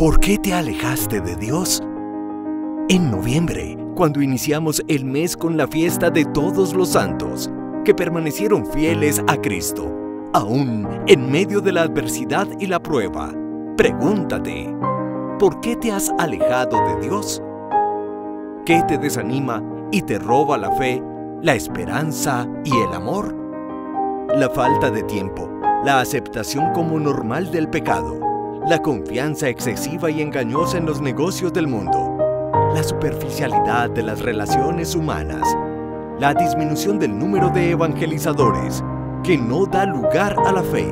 ¿Por qué te alejaste de Dios? En noviembre, cuando iniciamos el mes con la fiesta de todos los santos, que permanecieron fieles a Cristo, aún en medio de la adversidad y la prueba, pregúntate, ¿por qué te has alejado de Dios? ¿Qué te desanima y te roba la fe, la esperanza y el amor? La falta de tiempo, la aceptación como normal del pecado, la confianza excesiva y engañosa en los negocios del mundo, la superficialidad de las relaciones humanas, la disminución del número de evangelizadores que no da lugar a la fe,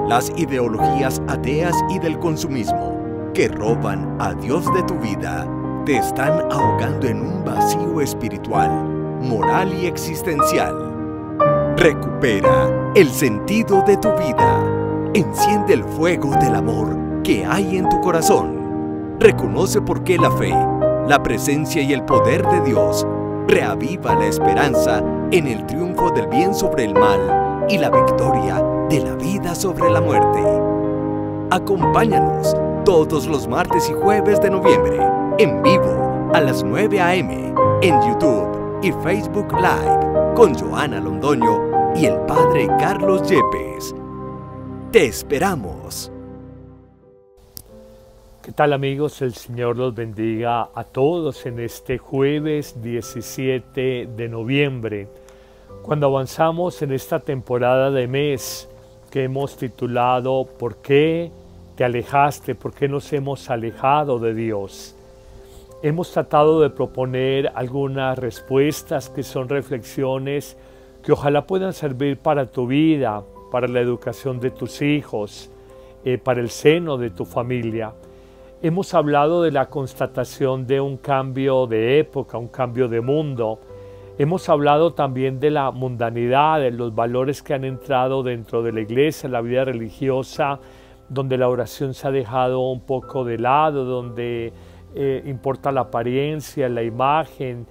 las ideologías ateas y del consumismo que roban a Dios de tu vida, te están ahogando en un vacío espiritual, moral y existencial. Recupera el sentido de tu vida. Enciende el fuego del amor que hay en tu corazón. Reconoce por qué la fe, la presencia y el poder de Dios reaviva la esperanza en el triunfo del bien sobre el mal y la victoria de la vida sobre la muerte. Acompáñanos todos los martes y jueves de noviembre, en vivo a las 9 a.m. en YouTube y Facebook Live con Joana Londoño y el Padre Carlos Yepes. ¡Te esperamos! ¿Qué tal, amigos? El Señor los bendiga a todos en este jueves 17 de noviembre, cuando avanzamos en esta temporada de mes que hemos titulado ¿Por qué te alejaste? ¿Por qué nos hemos alejado de Dios? Hemos tratado de proponer algunas respuestas que son reflexiones que ojalá puedan servir para tu vida, para la educación de tus hijos, para el seno de tu familia. Hemos hablado de la constatación de un cambio de época, un cambio de mundo. Hemos hablado también de la mundanidad, de los valores que han entrado dentro de la iglesia, la vida religiosa, donde la oración se ha dejado un poco de lado, donde importa la apariencia, la imagen,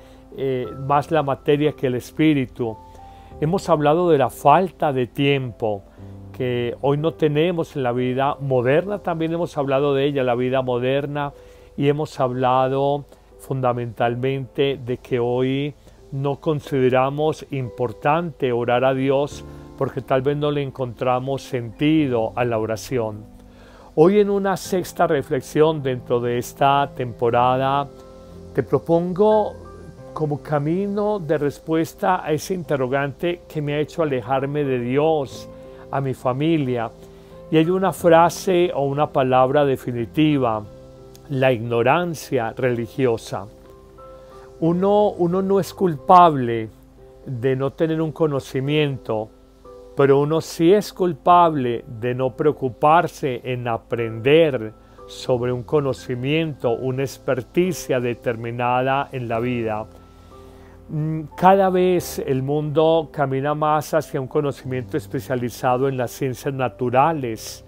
más la materia que el espíritu. Hemos hablado de la falta de tiempo que hoy no tenemos en la vida moderna, también hemos hablado de ella, la vida moderna, y hemos hablado fundamentalmente de que hoy no consideramos importante orar a Dios porque tal vez no le encontramos sentido a la oración. Hoy, en una sexta reflexión dentro de esta temporada, te propongo como camino de respuesta a ese interrogante que me ha hecho alejarme de Dios, a mi familia. Y hay una frase o una palabra definitiva: la ignorancia religiosa. Uno no es culpable de no tener un conocimiento, pero uno sí es culpable de no preocuparse en aprender sobre un conocimiento, una experticia determinada en la vida. Cada vez el mundo camina más hacia un conocimiento especializado en las ciencias naturales,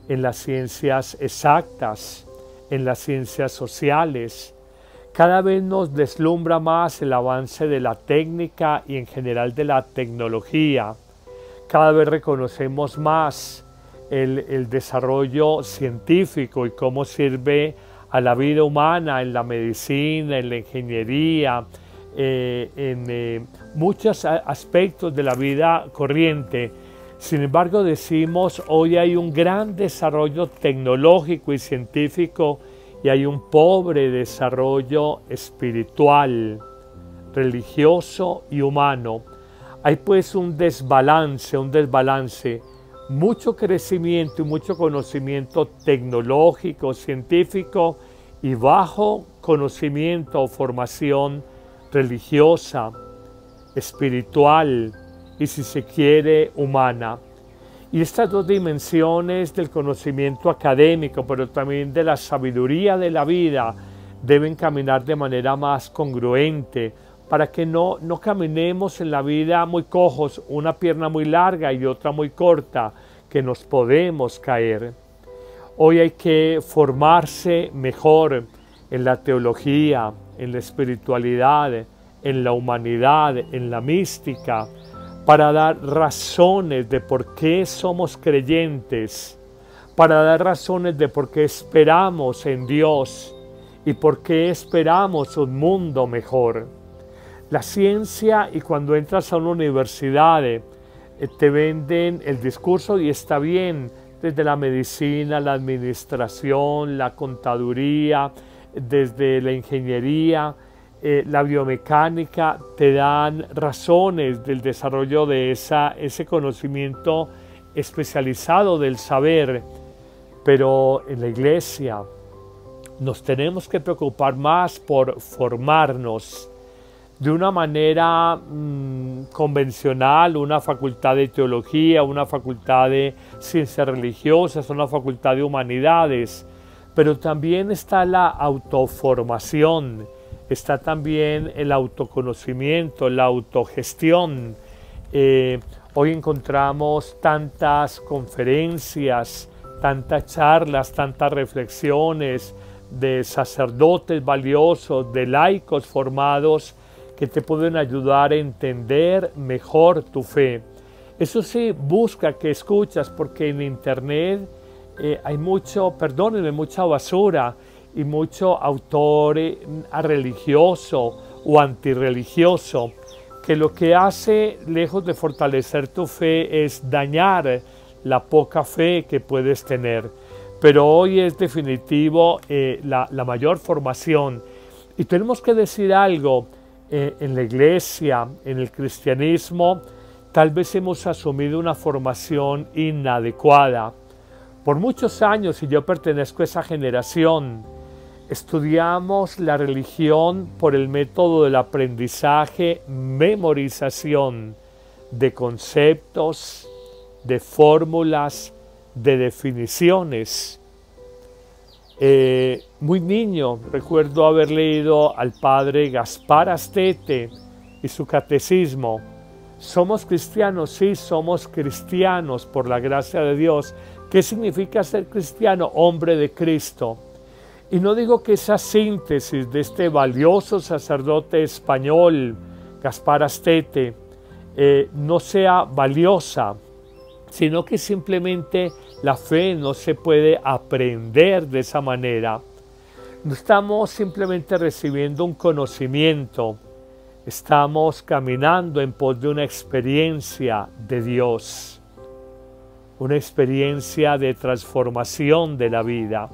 en las ciencias exactas, en las ciencias sociales. Cada vez nos deslumbra más el avance de la técnica y en general de la tecnología. Cada vez reconocemos más el desarrollo científico y cómo sirve a la vida humana en la medicina, en la ingeniería, en muchos aspectos de la vida corriente. Sin embargo, decimos, hoy hay un gran desarrollo tecnológico y científico y hay un pobre desarrollo espiritual, religioso y humano. Hay pues un desbalance, mucho crecimiento y mucho conocimiento tecnológico, científico y bajo conocimiento o formación religiosa, espiritual y, si se quiere, humana. Y estas dos dimensiones del conocimiento académico, pero también de la sabiduría de la vida, deben caminar de manera más congruente para que no caminemos en la vida muy cojos, una pierna muy larga y otra muy corta, que nos podemos caer. Hoy hay que formarse mejor en la teología, en la espiritualidad, en la humanidad, en la mística, para dar razones de por qué somos creyentes, para dar razones de por qué esperamos en Dios y por qué esperamos un mundo mejor. La ciencia, y cuando entras a una universidad, te venden el discurso y está bien, desde la medicina, la administración, la contaduría, desde la ingeniería, la biomecánica, te dan razones del desarrollo de ese conocimiento especializado del saber. Pero en la iglesia nos tenemos que preocupar más por formarnos de una manera convencional, una facultad de teología, una facultad de ciencias religiosas, una facultad de humanidades, pero también está la autoformación, está también el autoconocimiento, la autogestión. Hoy encontramos tantas conferencias, tantas charlas, tantas reflexiones de sacerdotes valiosos, de laicos formados, que te pueden ayudar a entender mejor tu fe. Eso sí, busca que escuchas, porque en internet hay mucha basura y mucho autor religioso o antirreligioso, que lo que hace, lejos de fortalecer tu fe, es dañar la poca fe que puedes tener. Pero hoy es definitivo la mayor formación. Y tenemos que decir algo. En la iglesia, en el cristianismo, tal vez hemos asumido una formación inadecuada. Por muchos años, y yo pertenezco a esa generación, estudiamos la religión por el método del aprendizaje, memorización de conceptos, de fórmulas, de definiciones. Muy niño recuerdo haber leído al padre Gaspar Astete y su catecismo. ¿Somos cristianos? Sí, somos cristianos por la gracia de Dios. ¿Qué significa ser cristiano? Hombre de Cristo. Y no digo que esa síntesis de este valioso sacerdote español, Gaspar Astete, no sea valiosa, sino que simplemente la fe no se puede aprender de esa manera. No estamos simplemente recibiendo un conocimiento, estamos caminando en pos de una experiencia de Dios, una experiencia de transformación de la vida,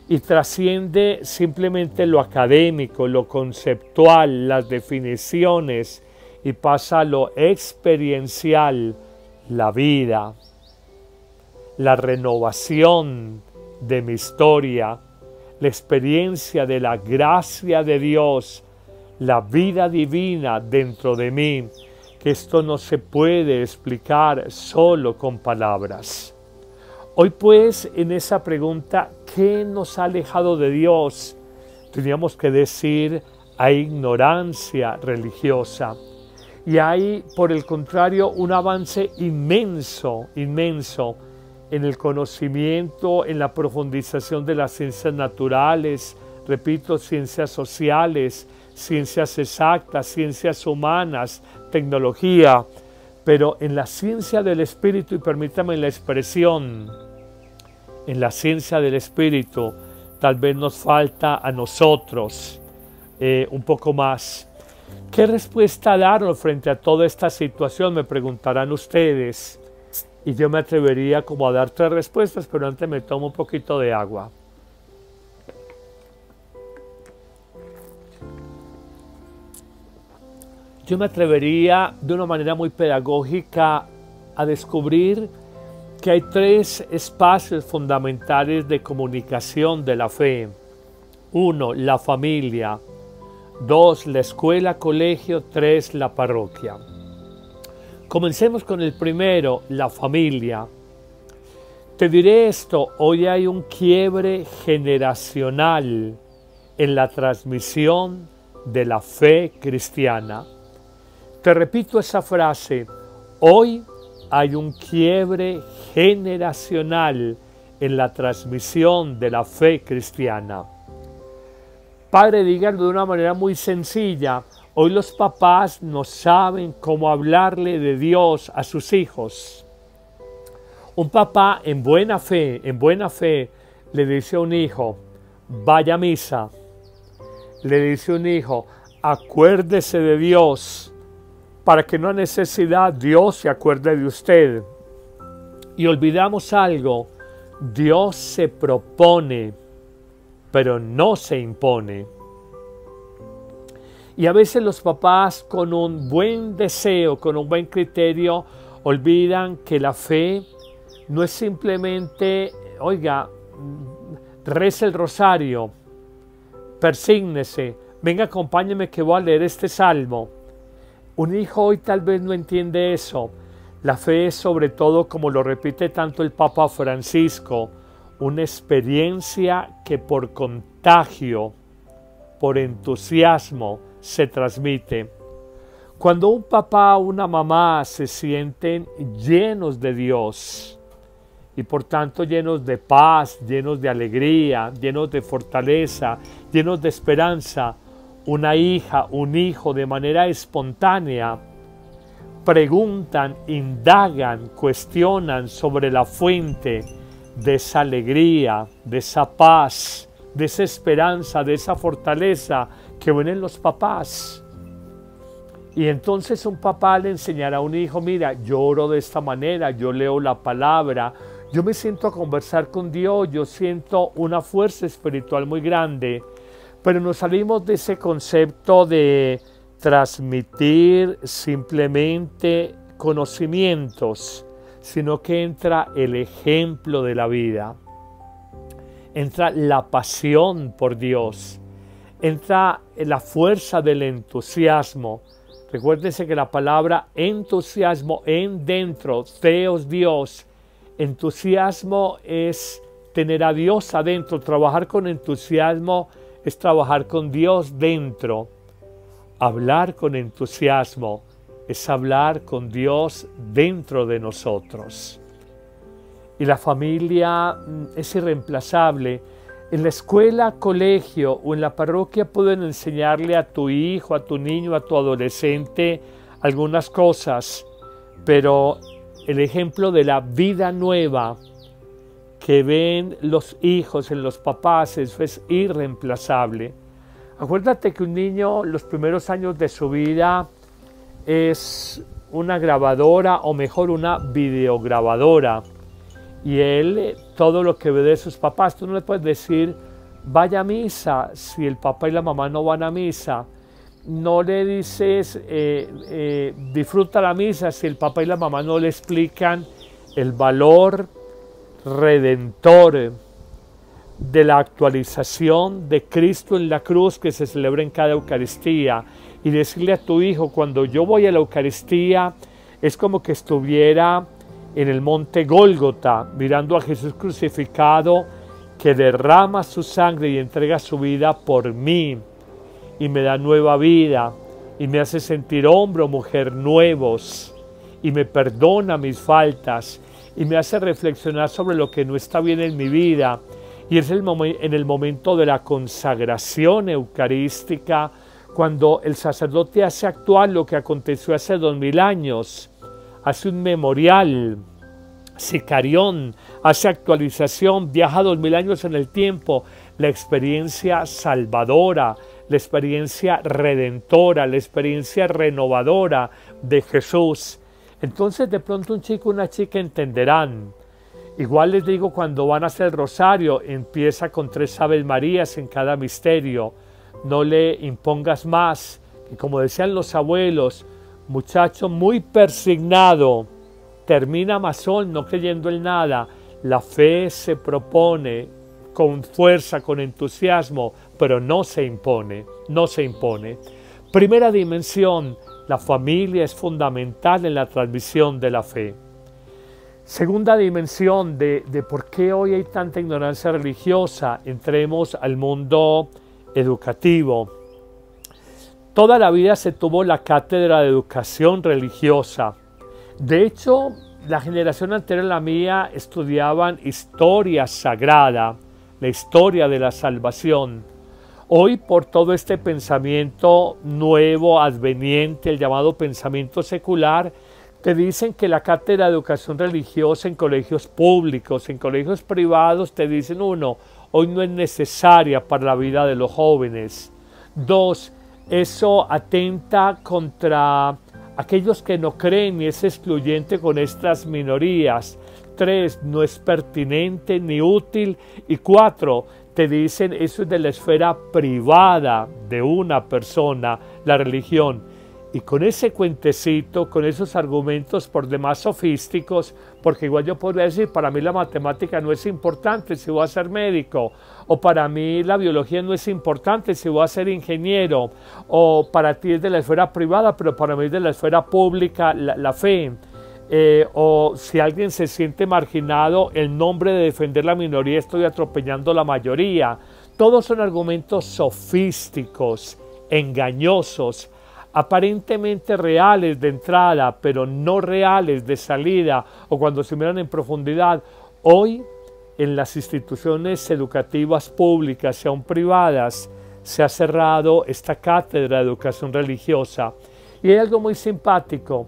y trasciende simplemente lo académico, lo conceptual, las definiciones, y pasa a lo experiencial, la vida, la renovación de mi historia, la experiencia de la gracia de Dios, la vida divina dentro de mí, que esto no se puede explicar solo con palabras. Hoy pues, en esa pregunta, ¿qué nos ha alejado de Dios? Teníamos que decir, hay ignorancia religiosa. Y hay, por el contrario, un avance inmenso en el conocimiento, en la profundización de las ciencias naturales, repito, ciencias sociales, ciencias exactas, ciencias humanas, tecnología, pero en la ciencia del Espíritu, y permítame la expresión, en la ciencia del Espíritu, tal vez nos falta a nosotros un poco más. ¿Qué respuesta darnos frente a toda esta situación? Me preguntarán ustedes. Y yo me atrevería como a dar 3 respuestas, pero antes me tomo un poquito de agua. Yo me atrevería de una manera muy pedagógica a descubrir que hay 3 espacios fundamentales de comunicación de la fe. 1, la familia. 2, la escuela, colegio. 3, la parroquia. Comencemos con el primero, la familia. Te diré esto, hoy hay un quiebre generacional en la transmisión de la fe cristiana. Te repito esa frase, hoy hay un quiebre generacional en la transmisión de la fe cristiana. Padre, díganlo de una manera muy sencilla. Hoy los papás no saben cómo hablarle de Dios a sus hijos. Un papá en buena fe, le dice a un hijo, vaya a misa. Le dice a un hijo, acuérdese de Dios, para que no haya necesidad, Dios se acuerde de usted. Y olvidamos algo, Dios se propone, pero no se impone. Y a veces los papás con un buen deseo, con un buen criterio, olvidan que la fe no es simplemente, oiga, reza el rosario, persígnese, venga, acompáñeme que voy a leer este salmo. Un hijo hoy tal vez no entiende eso. La fe es sobre todo, como lo repite tanto el Papa Francisco, una experiencia que por contagio, por entusiasmo, se transmite. Cuando un papá o una mamá se sienten llenos de Dios y por tanto llenos de paz, llenos de alegría, llenos de fortaleza, llenos de esperanza, una hija, un hijo de manera espontánea preguntan, indagan, cuestionan sobre la fuente de esa alegría, de esa paz, de esa esperanza, de esa fortaleza que ven en los papás. Y entonces un papá le enseñará a un hijo, mira, yo oro de esta manera, yo leo la palabra, yo me siento a conversar con Dios, yo siento una fuerza espiritual muy grande. Pero nos salimos de ese concepto de transmitir simplemente conocimientos, sino que entra el ejemplo de la vida, entra la pasión por Dios, entra la fuerza del entusiasmo. Recuérdense que la palabra entusiasmo en dentro, Theos Dios, entusiasmo es tener a Dios adentro, trabajar con entusiasmo es trabajar con Dios dentro. Hablar con entusiasmo es hablar con Dios dentro de nosotros. Y la familia es irreemplazable. En la escuela, colegio o en la parroquia pueden enseñarle a tu hijo, a tu niño, a tu adolescente algunas cosas, pero el ejemplo de la vida nueva que ven los hijos en los papás es irreemplazable. Acuérdate que un niño los primeros años de su vida es una grabadora o mejor una videograbadora. Y él, todo lo que ve de sus papás, tú no le puedes decir, vaya a misa, si el papá y la mamá no van a misa. No le dices, disfruta la misa, si el papá y la mamá no le explican el valor redentor de la actualización de Cristo en la cruz que se celebra en cada Eucaristía. Y decirle a tu hijo, cuando yo voy a la Eucaristía, es como que estuviera en el monte Gólgota, mirando a Jesús crucificado, que derrama su sangre y entrega su vida por mí, y me da nueva vida, y me hace sentir hombre o mujer nuevos, y me perdona mis faltas, y me hace reflexionar sobre lo que no está bien en mi vida. Y es en el momento de la consagración eucarística, cuando el sacerdote hace actual lo que aconteció hace 2000 años, hace un memorial, sicarión, hace actualización, viaja 2000 años en el tiempo, la experiencia salvadora, la experiencia redentora, la experiencia renovadora de Jesús. Entonces de pronto un chico o una chica entenderán. Igual les digo, cuando van a hacer el rosario, empieza con 3 Aves Marías en cada misterio. No le impongas más, que como decían los abuelos, muchacho muy persignado, termina masón no creyendo en nada. La fe se propone con fuerza, con entusiasmo, pero no se impone, no se impone. Primera dimensión, la familia es fundamental en la transmisión de la fe. Segunda dimensión de por qué hoy hay tanta ignorancia religiosa, entremos al mundo educativo. Toda la vida se tuvo la cátedra de educación religiosa. De hecho, la generación anterior a la mía estudiaban historia sagrada, la historia de la salvación. Hoy, por todo este pensamiento nuevo, adveniente, el llamado pensamiento secular, te dicen que la cátedra de educación religiosa en colegios públicos, en colegios privados, te dicen uno, hoy no es necesaria para la vida de los jóvenes. Dos, eso atenta contra aquellos que no creen y es excluyente con estas minorías. 3, no es pertinente ni útil. Y 4, te dicen eso es de la esfera privada de una persona, la religión. Y con ese cuentecito, con esos argumentos por demás sofísticos, porque igual yo podría decir, para mí la matemática no es importante si voy a ser médico, o para mí la biología no es importante si voy a ser ingeniero, o para ti es de la esfera privada, pero para mí es de la esfera pública la fe. O si alguien se siente marginado, en nombre de defender la minoría estoy atropellando la mayoría. Todos son argumentos sofísticos, engañosos, aparentemente reales de entrada, pero no reales de salida o cuando se miran en profundidad. Hoy, en las instituciones educativas públicas y aún privadas, se ha cerrado esta cátedra de educación religiosa. Y hay algo muy simpático.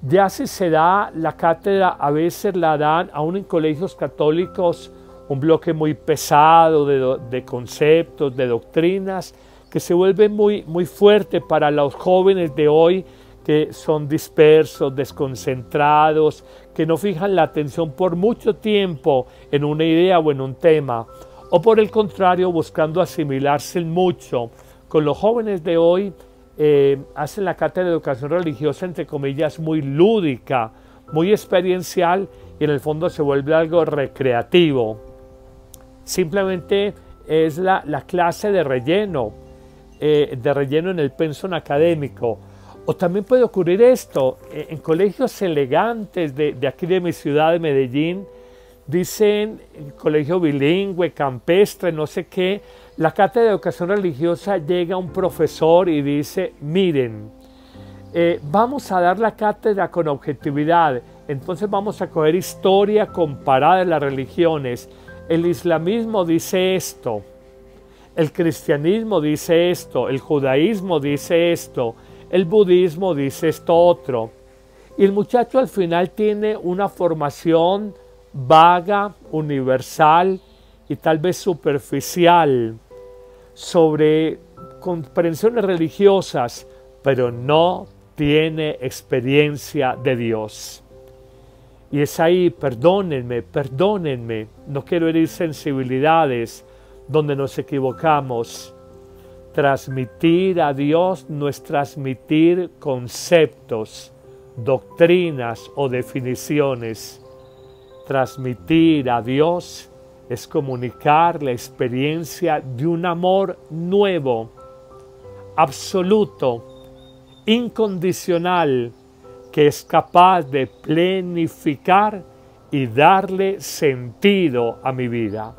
Ya si se da la cátedra, a veces la dan aún en colegios católicos, un bloque muy pesado de conceptos, de doctrinas, que se vuelve muy fuerte para los jóvenes de hoy, que son dispersos, desconcentrados, que no fijan la atención por mucho tiempo en una idea o en un tema, o por el contrario, buscando asimilarse mucho. Con los jóvenes de hoy hacen la cátedra de educación religiosa, entre comillas, muy lúdica, muy experiencial, y en el fondo se vuelve algo recreativo. Simplemente es la clase de relleno en el pensum académico. O también puede ocurrir esto, en colegios elegantes de aquí de mi ciudad de Medellín, dicen colegio bilingüe, campestre, no sé qué, la cátedra de educación religiosa llega un profesor y dice, miren, vamos a dar la cátedra con objetividad, entonces vamos a coger historia comparada de las religiones. El islamismo dice esto, el cristianismo dice esto, el judaísmo dice esto, el budismo dice esto otro. Y el muchacho al final tiene una formación vaga, universal y tal vez superficial sobre comprensiones religiosas, pero no tiene experiencia de Dios. Y es ahí, perdónenme, no quiero herir sensibilidades, donde nos equivocamos. Transmitir a Dios no es transmitir conceptos, doctrinas o definiciones. Transmitir a Dios es comunicar la experiencia de un amor nuevo, absoluto, incondicional, que es capaz de plenificar y darle sentido a mi vida.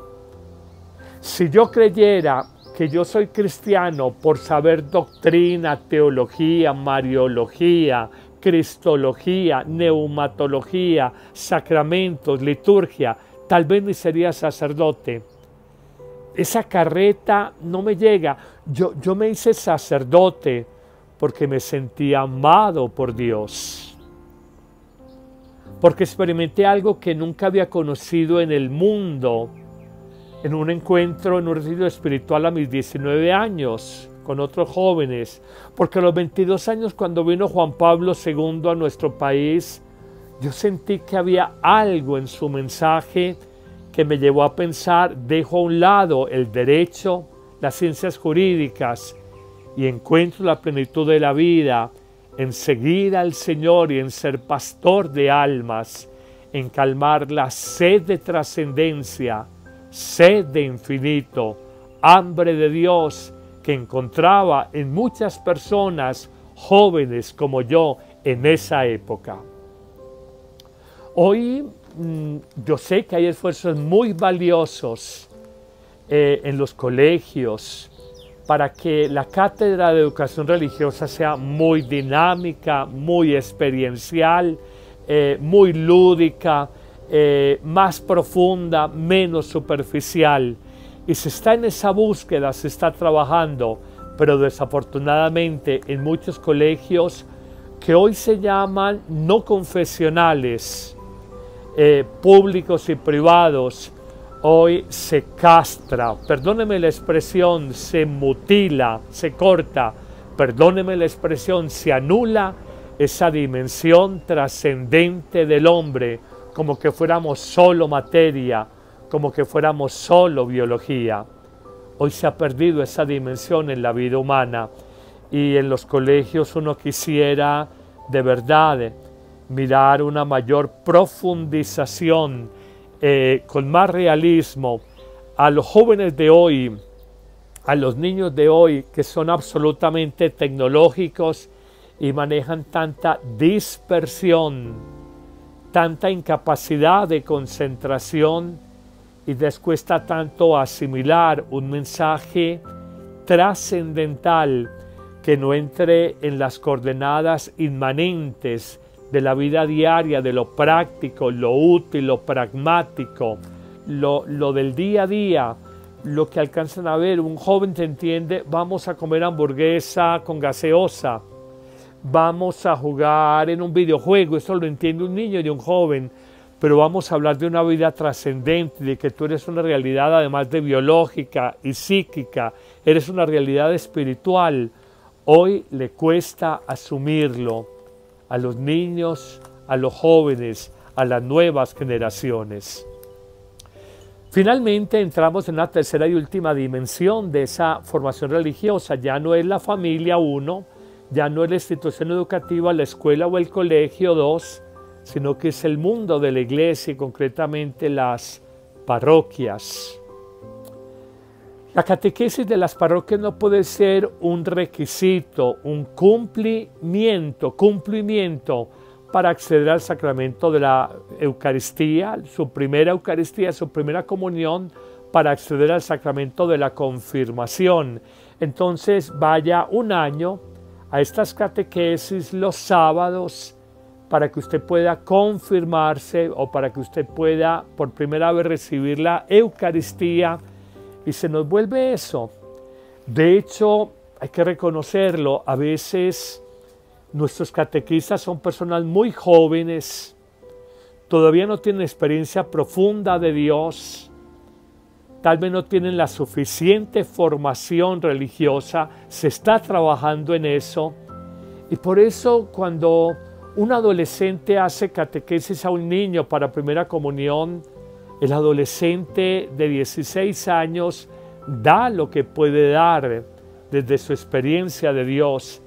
Si yo creyera que yo soy cristiano por saber doctrina, teología, mariología, cristología, neumatología, sacramentos, liturgia, tal vez ni sería sacerdote. Esa carreta no me llega. Yo me hice sacerdote porque me sentía amado por Dios, porque experimenté algo que nunca había conocido en el mundo, en un encuentro, en un retiro espiritual a mis 19 años, con otros jóvenes, porque a los 22 años, cuando vino Juan Pablo II a nuestro país, yo sentí que había algo en su mensaje que me llevó a pensar, dejo a un lado el derecho, las ciencias jurídicas, y encuentro la plenitud de la vida en seguir al Señor y en ser pastor de almas, en calmar la sed de trascendencia, sed de infinito, hambre de Dios que encontraba en muchas personas jóvenes como yo en esa época. Hoy yo sé que hay esfuerzos muy valiosos en los colegios para que la cátedra de educación religiosa sea muy dinámica, muy experiencial, muy lúdica, más profunda, menos superficial. Y se está en esa búsqueda, se está trabajando, pero desafortunadamente en muchos colegios que hoy se llaman no confesionales, públicos y privados, hoy se castra, perdóneme la expresión, se mutila, se corta, perdóneme la expresión, se anula esa dimensión trascendente del hombre, como que fuéramos solo materia, como que fuéramos solo biología. Hoy se ha perdido esa dimensión en la vida humana y en los colegios uno quisiera de verdad mirar una mayor profundización, con más realismo a los jóvenes de hoy, a los niños de hoy que son absolutamente tecnológicos y manejan tanta dispersión, tanta incapacidad de concentración y les cuesta tanto asimilar un mensaje trascendental que no entre en las coordenadas inmanentes de la vida diaria, de lo práctico, lo útil, lo pragmático, lo del día a día, lo que alcanzan a ver. Un joven te entiende, vamos a comer hamburguesa con gaseosa, vamos a jugar en un videojuego, eso lo entiende un niño y un joven, pero vamos a hablar de una vida trascendente, de que tú eres una realidad además de biológica y psíquica, eres una realidad espiritual. Hoy le cuesta asumirlo a los niños, a los jóvenes, a las nuevas generaciones. Finalmente entramos en una tercera y última dimensión de esa formación religiosa. Ya no es la familia 1, ya no es la institución educativa, la escuela o el colegio 2, sino que es el mundo de la iglesia y concretamente las parroquias. La catequesis de las parroquias no puede ser un requisito, un cumplimiento para acceder al sacramento de la Eucaristía, su primera Eucaristía, su primera comunión, para acceder al sacramento de la confirmación. Entonces vaya un año a estas catequesis los sábados para que usted pueda confirmarse o para que usted pueda por primera vez recibir la Eucaristía. Y se nos vuelve eso. De hecho, hay que reconocerlo, a veces nuestros catequistas son personas muy jóvenes, todavía no tienen experiencia profunda de Dios, tal vez no tienen la suficiente formación religiosa, se está trabajando en eso. Y por eso cuando un adolescente hace catequesis a un niño para primera comunión, el adolescente de 16 años da lo que puede dar desde su experiencia de Dios,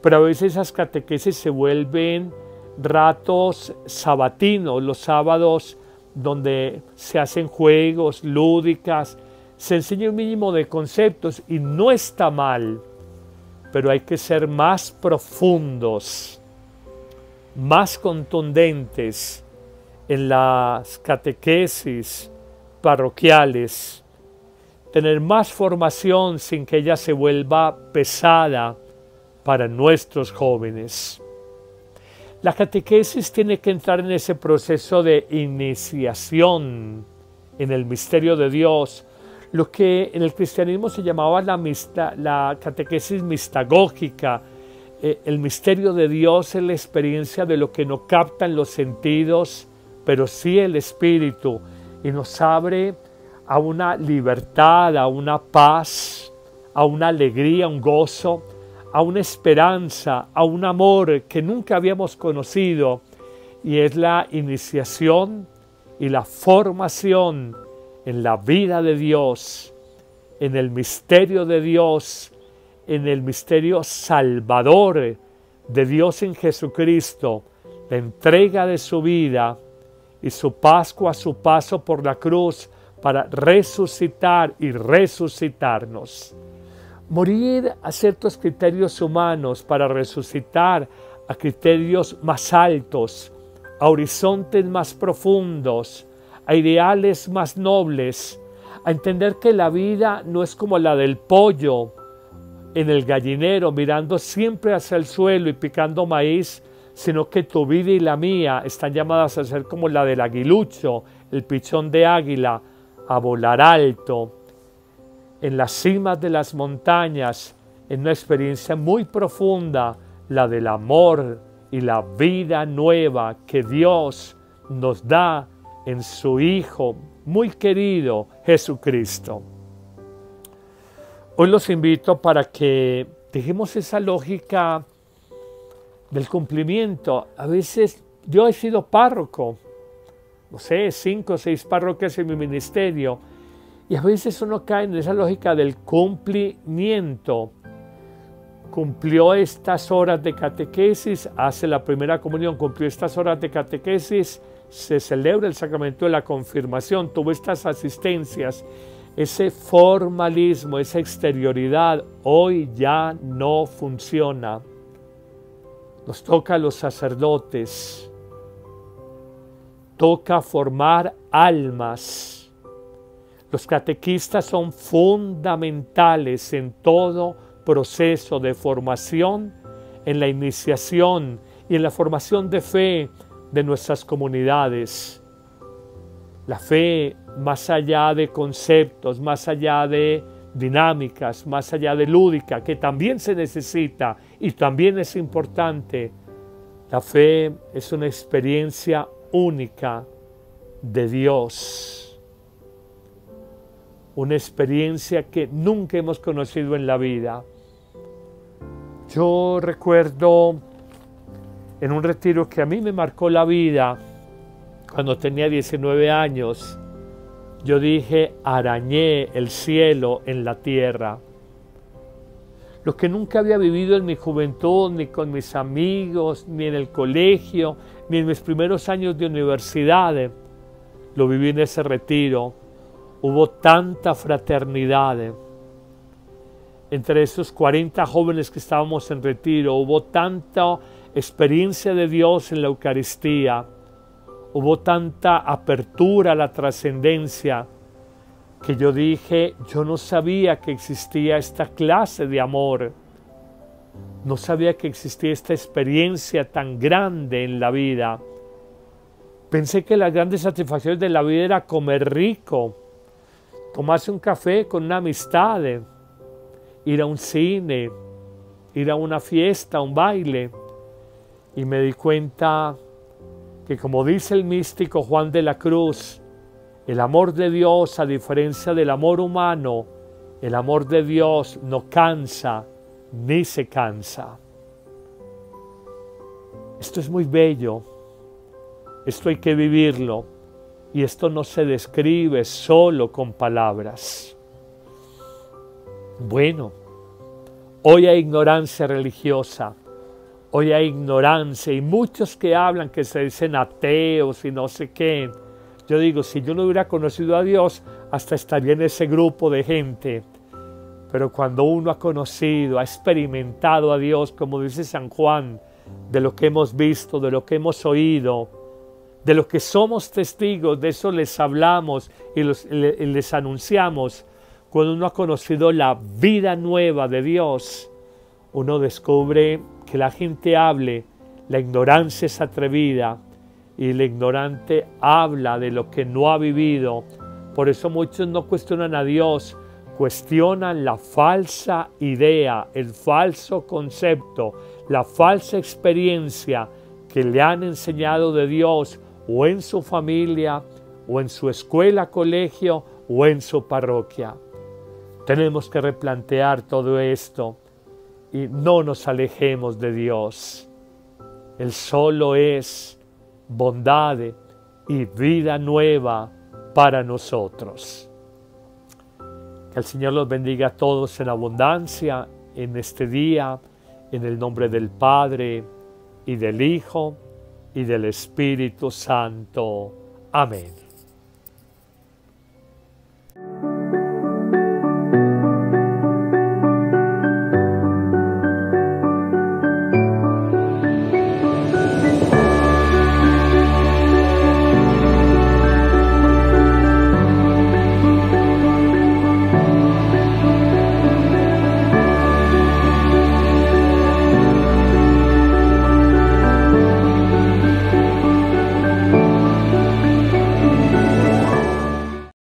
pero a veces esas catequesis se vuelven ratos sabatinos, los sábados donde se hacen juegos, lúdicas, se enseña un mínimo de conceptos y no está mal, pero hay que ser más profundos, más contundentes en las catequesis parroquiales, tener más formación sin que ella se vuelva pesada para nuestros jóvenes. La catequesis tiene que entrar en ese proceso de iniciación en el misterio de Dios, lo que en el cristianismo se llamaba la catequesis mistagógica. El misterio de Dios es la experiencia de lo que no captan los sentidos, pero sí el Espíritu, y nos abre a una libertad, a una paz, a una alegría, un gozo, a una esperanza, a un amor que nunca habíamos conocido, y es la iniciación y la formación en la vida de Dios, en el misterio de Dios, en el misterio salvador de Dios en Jesucristo, la entrega de su vida y su Pascua, su paso por la cruz para resucitar y resucitarnos. Morir a ciertos criterios humanos para resucitar a criterios más altos, a horizontes más profundos, a ideales más nobles, a entender que la vida no es como la del pollo en el gallinero mirando siempre hacia el suelo y picando maíz, sino que tu vida y la mía están llamadas a ser como la del aguilucho, el pichón de águila, a volar alto, en las cimas de las montañas, en una experiencia muy profunda, la del amor y la vida nueva que Dios nos da en su Hijo muy querido Jesucristo. Hoy los invito para que dejemos esa lógica del cumplimiento. A veces yo he sido párroco, no sé, 5 o 6 parroquias en mi ministerio, y a veces uno cae en esa lógica del cumplimiento. Cumplió estas horas de catequesis, hace la primera comunión, cumplió estas horas de catequesis, se celebra el sacramento de la confirmación, tuvo estas asistencias. Ese formalismo, esa exterioridad, hoy ya no funciona. Nos toca a los sacerdotes, toca formar almas. Los catequistas son fundamentales en todo proceso de formación, en la iniciación y en la formación de fe de nuestras comunidades. La fe, más allá de conceptos, más allá de dinámicas, más allá de lúdica, que también se necesita y también es importante. La fe es una experiencia única de Dios, una experiencia que nunca hemos conocido en la vida. Yo recuerdo en un retiro que a mí me marcó la vida, cuando tenía 19 años, yo dije, arañé el cielo en la tierra. Lo que nunca había vivido en mi juventud, ni con mis amigos, ni en el colegio, ni en mis primeros años de universidad, lo viví en ese retiro. Hubo tanta fraternidad. Entre esos 40 jóvenes que estábamos en retiro, hubo tanta experiencia de Dios en la Eucaristía. Hubo tanta apertura a la trascendencia que yo dije, yo no sabía que existía esta clase de amor. No sabía que existía esta experiencia tan grande en la vida. Pensé que las grandes satisfacciones de la vida era comer rico, tomarse un café con una amistad, ir a un cine, ir a una fiesta, a un baile. Y me di cuenta que, como dice el místico Juan de la Cruz, el amor de Dios, a diferencia del amor humano, el amor de Dios no cansa ni se cansa. Esto es muy bello, esto hay que vivirlo, y esto no se describe solo con palabras. Bueno, hoy hay ignorancia religiosa. Hoy hay ignorancia y muchos que hablan que se dicen ateos y no sé qué. Yo digo, si yo no hubiera conocido a Dios, hasta estaría en ese grupo de gente. Pero cuando uno ha conocido, ha experimentado a Dios, como dice San Juan, de lo que hemos visto, de lo que hemos oído, de lo que somos testigos, de eso les hablamos y les anunciamos. Cuando uno ha conocido la vida nueva de Dios, uno descubre que la gente hable, la ignorancia es atrevida y el ignorante habla de lo que no ha vivido. Por eso muchos no cuestionan a Dios, cuestionan la falsa idea, el falso concepto, la falsa experiencia que le han enseñado de Dios o en su familia, o en su escuela, colegio, o en su parroquia. Tenemos que replantear todo esto y no nos alejemos de Dios. Él solo es bondad y vida nueva para nosotros. Que el Señor los bendiga a todos en abundancia en este día, en el nombre del Padre, y del Hijo, y del Espíritu Santo. Amén.